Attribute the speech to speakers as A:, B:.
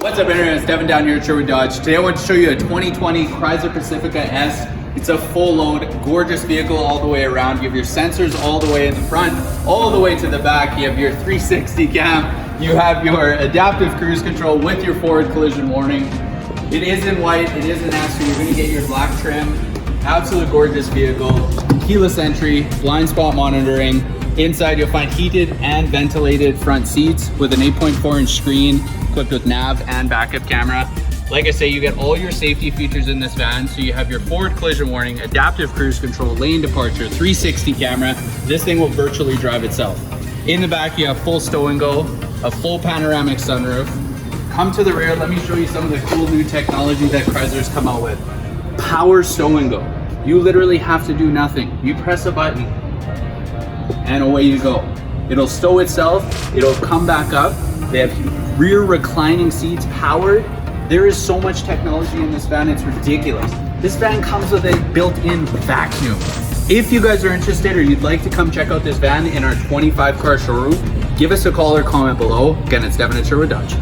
A: What's up, everyone? It's Devin down here at Sherwood Dodge. Today I want to show you a 2020 Chrysler Pacifica S. It's a full load, gorgeous vehicle all the way around. You have your sensors all the way in the front, all the way to the back. You have your 360 cam. You have your adaptive cruise control with your forward collision warning. It is in white, it is an S, so you're gonna get your black trim. Absolute gorgeous vehicle. Keyless entry, blind spot monitoring. Inside you'll find heated and ventilated front seats with an 8.4-inch screen equipped with nav and backup camera. Like I say, you get all your safety features in this van. So you have your forward collision warning, adaptive cruise control, lane departure, 360 camera. This thing will virtually drive itself. In the back, you have full stow and go, a full panoramic sunroof. Come to the rear, let me show you some of the cool new technology that Chrysler's come out with. Power stow and go. You literally have to do nothing. You press a button and away you go. It'll stow itself, it'll come back up. They have rear reclining seats powered. There is so much technology in this van, it's ridiculous. This van comes with a built-in vacuum. If you guys are interested or you'd like to come check out this van in our 25 car showroom, give us a call or comment below. Again, it's Devin at Sherwood Dodge.